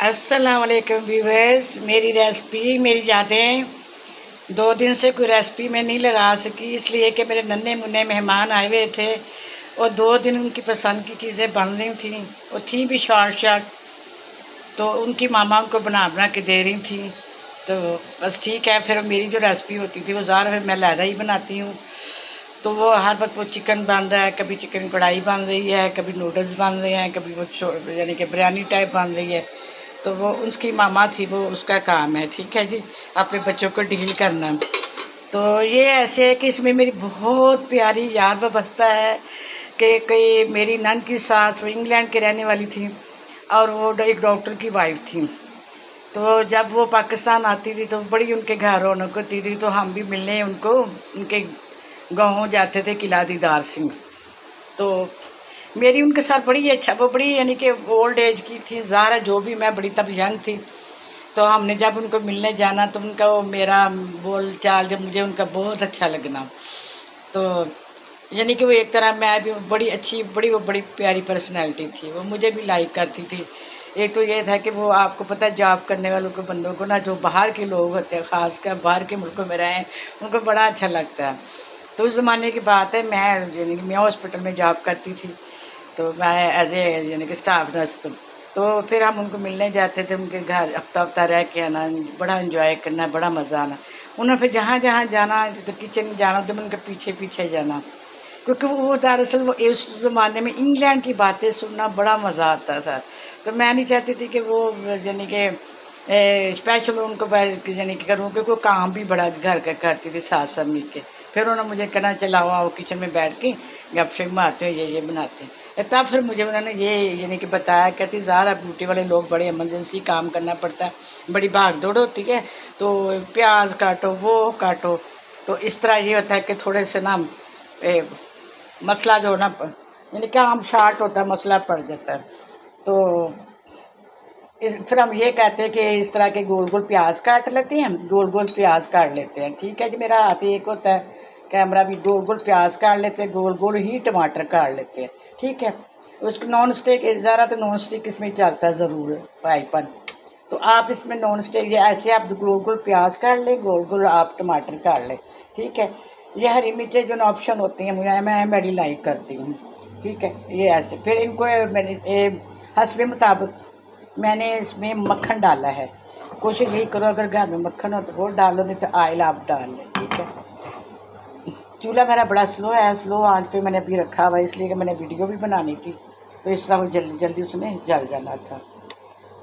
अस्सलाम वालेकुम व्यूअर्स। मेरी रेसिपी मेरी यादें 2 दिन से कोई रेसिपी मैं नहीं लगा सकी, इसलिए कि मेरे नन्हे मुन्ने मेहमान आए हुए थे और 2 दिन उनकी पसंद की चीज़ें बन रही थी और थी भी शॉर्ट शॉर्ट, तो उनकी मामा उनको बना बना के दे रही थी। तो बस ठीक है, फिर मेरी जो रेसिपी होती थी वो ज़्यादा फिर मैं लहदा ही बनाती हूँ। तो वो हर वक्त वो चिकन बन रहा है, कभी चिकन कढ़ाई बन रही है, कभी नूडल्स बन रहे हैं, कभी वो यानी कि बिरयानी टाइप बन रही है। तो वो उसकी मामा थी, वो उसका काम है, ठीक है जी, अपने बच्चों को डील करना। तो ये ऐसे है कि इसमें मेरी बहुत प्यारी याद वाबस्ता है कि मेरी नन की सास वो इंग्लैंड के रहने वाली थी और वो एक डॉक्टर की वाइफ थी। तो जब वो पाकिस्तान आती थी तो बड़ी उनके घर रौनक होती थी, तो हम भी मिलने उनको उनके गाँव जाते थे, किला दीदार सिंह। तो मेरी उनके साथ बड़ी अच्छा, वो बड़ी यानी कि ओल्ड एज की थी ज़ाहिर है, जो भी मैं बड़ी तब यंग थी। तो हमने जब उनको मिलने जाना तो उनका वो मेरा बोल चाल जब मुझे उनका बहुत अच्छा लगना। तो यानी कि वो एक तरह मैं भी बड़ी अच्छी वो बड़ी प्यारी पर्सनैलिटी थी, वो मुझे भी लाइक करती थी। एक तो ये था कि वो आपको पता है जॉब करने वालों को बंदों को ना, जो बाहर के लोग होते हैं ख़ासकर बाहर के मुल्कों में रहें, उनको बड़ा अच्छा लगता है। तो उस ज़माने की बात है, मैं यानी कि मैं हॉस्पिटल में जॉब करती थी, तो मैं एज ए यानी कि स्टाफ नर्स। तो फिर हम उनको मिलने जाते थे, उनके घर हफ्ता हफ्ता रह के आना, बड़ा इंजॉय करना, बड़ा मज़ा आना। उन्होंने फिर जहाँ जहाँ जाना, तो किचन में जाना तो मैं उनके पीछे पीछे जाना, क्योंकि वो दरअसल वो उस ज़माने में इंग्लैंड की बातें सुनना बड़ा मज़ा आता था। तो मैं नहीं चाहती थी कि वो यानी कि स्पेशल उनको यानी कि करूँ, क्योंकि वो काम भी बड़ा घर का करती थी साथ साथ मिल के। फिर उन्होंने मुझे कहना चलाओ आओ किचन में बैठ के गपशप मारते हो, ये बनाते हैं। तब फिर मुझे उन्होंने ये यानी कि बताया, कहती ज़ाहिर ब्यूटी वाले लोग बड़े इमरजेंसी काम करना पड़ता है, बड़ी भाग दौड़ होती है, तो प्याज काटो वो काटो। तो इस तरह ये होता है कि थोड़े से ना मसला जो ना यानी कि आम शार्ट होता है, मसला पड़ जाता है। तो फिर हम ये कहते हैं कि इस तरह के गोल गोल प्याज काट लेते हैं, गोल गोल प्याज काट लेते हैं, ठीक है जी। मेरा हाथ एक होता है कैमरा भी, गोल गोल प्याज काट लेते हैं, गोल गोल ही टमाटर काट लेते हैं, ठीक है। उसको नॉन स्टिक ज़्यादा तो नॉन स्टिक इसमें चलता है ज़रूर फ्राई पैन। तो आप इसमें नॉन स्टिक ये ऐसे आप गोल गोल प्याज काट लें, गोल गोल आप टमाटर काट लें, ठीक है। ये हरी मिर्चें जो ऑप्शन होती हैं मुझे मैं बड़ी लाइक करती हूँ, ठीक है। ये ऐसे फिर इनको मैंने हस्बे मुताबिक मैंने इसमें मक्खन डाला है। कोशिश यही करो अगर घर में मक्खन हो तो वो डालो, नहीं तो ऑयल आप डाल लें, ठीक है। चूल्हा मेरा बड़ा स्लो है, स्लो आंच पे मैंने अभी रखा हुआ है, इसलिए कि मैंने वीडियो भी बनानी थी, तो इस तरह वो जल्दी जल्दी उसमें जल जाना था।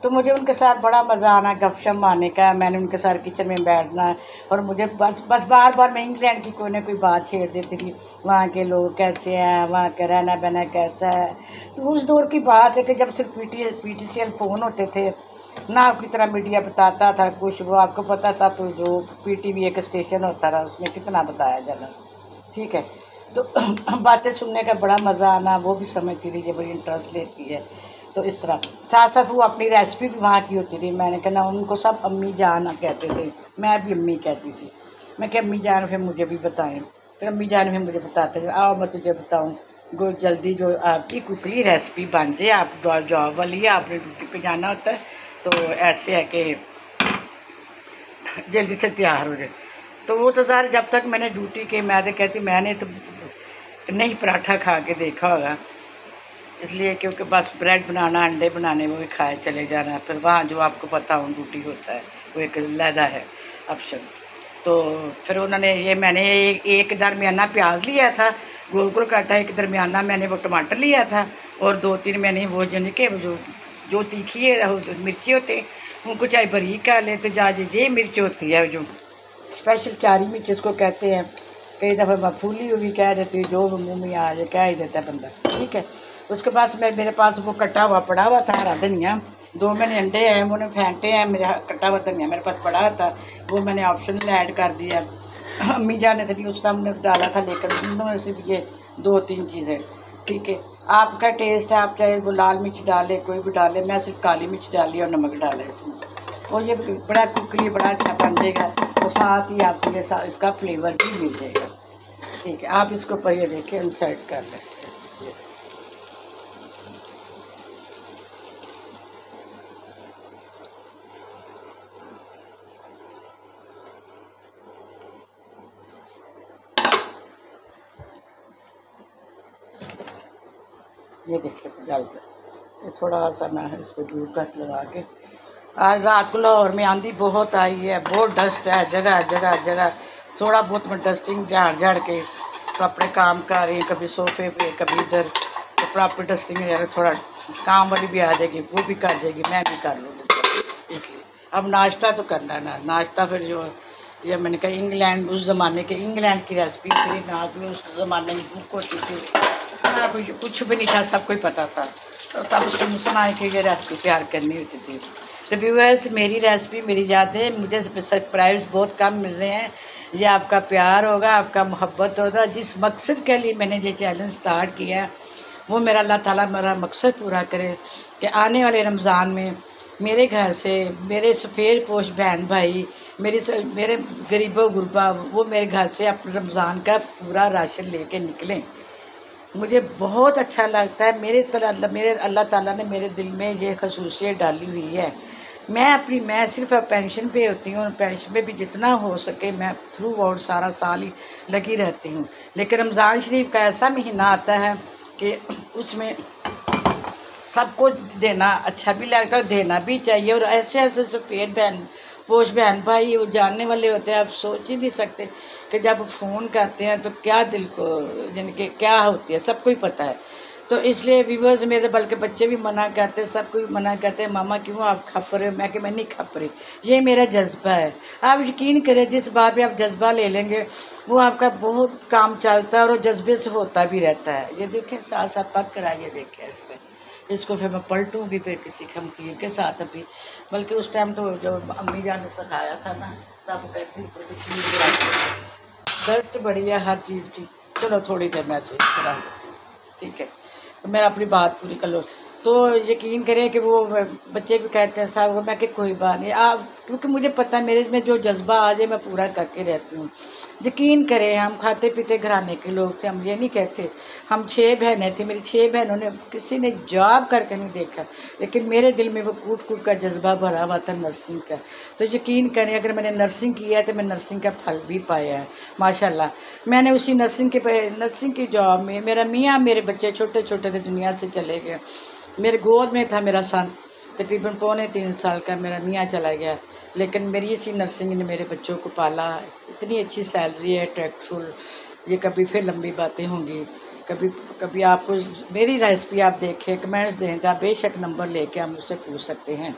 तो मुझे उनके साथ बड़ा मज़ा आना गपशप मारने का, मैंने उनके साथ किचन में बैठना, और मुझे बस बार बार मैं इंग्लैंड की कोई ना कोई बात छेड़ देती थी, वहाँ के लोग कैसे हैं, वहाँ का रहना बहना कैसा है। तो उस दौर की बात है कि जब सिर्फ PTCL फ़ोन होते थे ना, आपकी तरह मीडिया बताता था कुछ, वो आपको पता था तो जो PTV एक स्टेशन होता था उसमें कितना बताया जाना, ठीक है। तो बातें सुनने का बड़ा मज़ा आना, वो भी समझती थी, ये बड़ी इंटरेस्ट लेती है। तो इस तरह साथ साथ वो अपनी रेसिपी भी वहाँ की होती थी, मैंने कहना उनको सब अम्मी जान कहते थे, मैं भी अम्मी कहती थी। मैं क्या अम्मी जान फिर मुझे भी बताएं, फिर अम्मी जान फिर मुझे बताते थे, आओ मैं तुझे बताऊँ गो जल्दी जो आपकी क्विकली रेसिपी बन जाए, आप जॉब वाली है, आपने ड्यूटी पे जाना होता है, तो ऐसे है कि जल्दी से तैयार हो जाए। तो वो तो ज़ाहिर जब तक मैंने ड्यूटी के, मैं तो कहती मैंने तो नहीं पराठा खा के देखा होगा, इसलिए क्योंकि बस ब्रेड बनाना अंडे बनाने वो भी खाए चले जाना। फिर वहाँ जो आपको पता हो ड्यूटी होता है वो एक लहदा है ऑप्शन। तो फिर उन्होंने ये मैंने एक दरमियाना प्याज लिया था गोल गोल काटा, एक दरमियाना मैंने वो टमाटर लिया था, और 2-3 मैंने वो यानी कि जो तीखी है मिर्ची होते हैं उनको चाहे बारीक कर ले, तो ये मिर्च होती है जो स्पेशल चारी मिर्च इसको कहते हैं, कई दफ़ा मैं फूली हुई कह देती हूँ, जो मुँह में आ जाए कह ही देता है बंदा, ठीक है। उसके पास मेरे पास वो कटा हुआ पड़ा हुआ था हरा धनिया, 2 मैंने अंडे हैं वो फेंटे हैं, मेरा कटा हुआ धनिया मेरे पास पड़ा था, वो मैंने ऑप्शनल ऐड कर दिया। अम्मी जाने थे उस टाइम ने डाला था, लेकिन उन्होंने सिर्फ ये 2-3 चीज़ें, ठीक है। आपका टेस्ट है, आप चाहे वो लाल मिर्च डाले कोई भी डाले, मैं सिर्फ काली मिर्च डाली और नमक डाला इसमें, और ये बड़ा कुकली बड़ा अच्छा बन जाएगा, तो साथ ही आपको ये इसका फ्लेवर भी मिल जाएगा, ठीक है। आप इसको पहले देखिए इंसर्ट कर लें। ये देखिए जल कर, ये थोड़ा सा मैं इसको दूर कट लगा के। आज रात को लाहौर में आंधी बहुत आई है, बहुत डस्ट है जगह जगह जगह। थोड़ा बहुत मैं डस्टिंग झाड़ झाड़ के तो अपने काम कर रही हूँ, कभी सोफे पे कभी इधर, तो प्रॉपर डस्टिंग है। थोड़ा काम वाली भी आ जाएगी, वो भी कर देगी, मैं भी कर लूँगी। इसलिए अब नाश्ता तो करना है ना, नाश्ता फिर जो ये मैंने कहा इंग्लैंड, उस ज़माने के इंग्लैंड की रेसिपी थी ना, भी उस ज़माने में बुक होती थी ना, कुछ भी नहीं था, सब कोई पता था। तो तब उसको सुना कि ये रेसिपी तैयार करनी होती थी। तो व्यूअर्स, मेरी रेसिपी मेरी यादें, मुझे सब्सक्राइब्स बहुत कम मिल रहे हैं। ये आपका प्यार होगा, आपका मोहब्बत होगा। जिस मकसद के लिए मैंने ये चैलेंज स्टार्ट किया वो मेरा अल्लाह ताला मेरा मकसद पूरा करे कि आने वाले रमज़ान में मेरे घर से मेरे सफ़ेद पोश बहन भाई, मेरे गरीबों गुरबा, वो मेरे घर से अपने रमज़ान का पूरा राशन लेके निकलें। मुझे बहुत अच्छा लगता है। मेरे अल्लाह ताला ने मेरे दिल में ये खसूसियत डाली हुई है। मैं सिर्फ पेंशन पे होती हूँ, पेंशन पे भी जितना हो सके मैं थ्रू आउट सारा साल ही लगी रहती हूँ। लेकिन रमज़ान शरीफ का ऐसा महीना आता है कि उसमें सबको देना अच्छा भी लगता है, देना भी चाहिए। और ऐसे ऐसे सफ़ेद पोश बहन भाई वो जानने वाले होते हैं, आप सोच ही नहीं सकते कि जब फ़ोन करते हैं तो क्या दिल को यानी कि क्या होती है, सबको ही पता है। तो इसलिए व्यूअर्स मेरे, बल्कि बच्चे भी मना करते हैं, सब कोई मना करते हैं, मामा क्यों आप खप रहे हो? मैं कि मैं नहीं खप रही, ये मेरा जज्बा है। आप यकीन करें, जिस बात पे आप जज्बा ले लेंगे वो आपका बहुत काम चलता है और वो जज्बे से होता भी रहता है। ये देखें साथ साथ पक कर आइए, देखें इसको फिर मैं पलटूँगी फिर किसी खमीर के साथ अभी। बल्कि उस टाइम तो जो अम्मी जान ने सिखाया था ना, तब कहती दस्त बड़ी है हर चीज़ की। चलो थोड़ी देर मैं से करा, ठीक है, तो मैं अपनी बात पूरी कर लो। तो यकीन करें कि वो बच्चे भी कहते हैं साहब को, मैं कि कोई बात नहीं आप, क्योंकि मुझे पता है मेरे में जो जज्बा आ जाए मैं पूरा करके रहती हूँ। यकीन करें, हम खाते पीते घराने के लोग थे, हम ये नहीं कहते। हम 6 बहनें थी, मेरी 6 बहनों ने किसी ने जॉब करके नहीं देखा, लेकिन मेरे दिल में वो कूट कूट का जज्बा भरा हुआ था नर्सिंग का। तो यकीन करें, अगर मैंने नर्सिंग किया है तो मैं नर्सिंग का फल भी पाया है माशाल्लाह। मैंने उसी नर्सिंग की जॉब में, मेरा मियाँ, मेरे बच्चे छोटे छोटे थे, दुनिया से चले गए। मेरे गोद में था मेरा सन, तकरीबन 2.25 साल का, मेरा मियाँ चला गया। लेकिन मेरी इसी नर्सिंग ने मेरे बच्चों को पाला। इतनी अच्छी सैलरी है, ट्रैक्टफुल। ये कभी फिर लंबी बातें होंगी, कभी आपको मेरी रेसिपी आप देखें, कमेंट्स दें तो आप बेशक नंबर लेके आप मुझसे पूछ सकते हैं।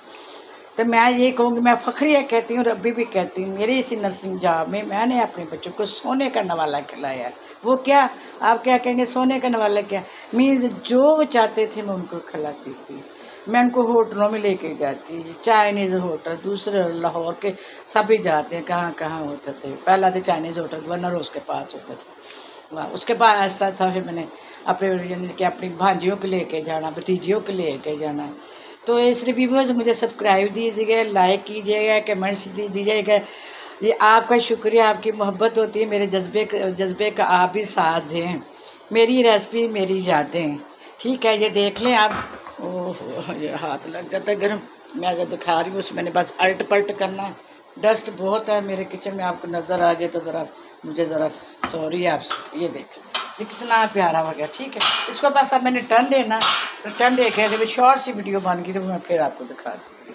तो मैं ये कहूँगी, मैं फ़ख्रिया कहती हूँ और अभी भी कहती हूँ, मेरी इसी नर्सिंग जॉब में मैंने अपने बच्चों को सोने का नवाला खिलाया है। वो क्या, आप क्या कहेंगे सोने का नवाला क्या मीन्स, जो वो चाहते थे मैं उनको खिलाती थी। मैं उनको होटलों में लेके जाती, चाइनीज़ होटल, दूसरे लाहौर के सभी जाते हैं, कहाँ कहाँ होते थे। पहला तो चाइनीज़ होटल वरना रोज़ के पास होता था, वाह। उसके बाद ऐसा था फिर मैंने अपने यानी कि अपनी भांजियों को लेके जाना, भतीजियों को लेके जाना। तो इस रिव्यूअर्स मुझे सब्सक्राइब दीजिएगा, लाइक कीजिएगा, कमेंट्स दीजिएगा। ये आपका शुक्रिया, आपकी मोहब्बत होती है, मेरे जज्बे का आप भी साथ दें। मेरी रेसिपी मेरी यादें, ठीक है, ये देख लें आप। ओह, ये हाथ लग जाता है गर्म। मैं अगर दिखा रही हूँ उसमें मैंने बस अल्ट पल्ट करना है। डस्ट बहुत है मेरे किचन में, आपको नज़र आ जाए तो ज़रा मुझे ज़रा सॉरी आपसे। ये देख, ये कितना प्यारा हो गया, ठीक है। इसको बस अब मैंने टर्न देना, तो टर्न देखे जब शॉर्ट सी वीडियो बन गई तो मैं फिर आपको दिखा दूँगी।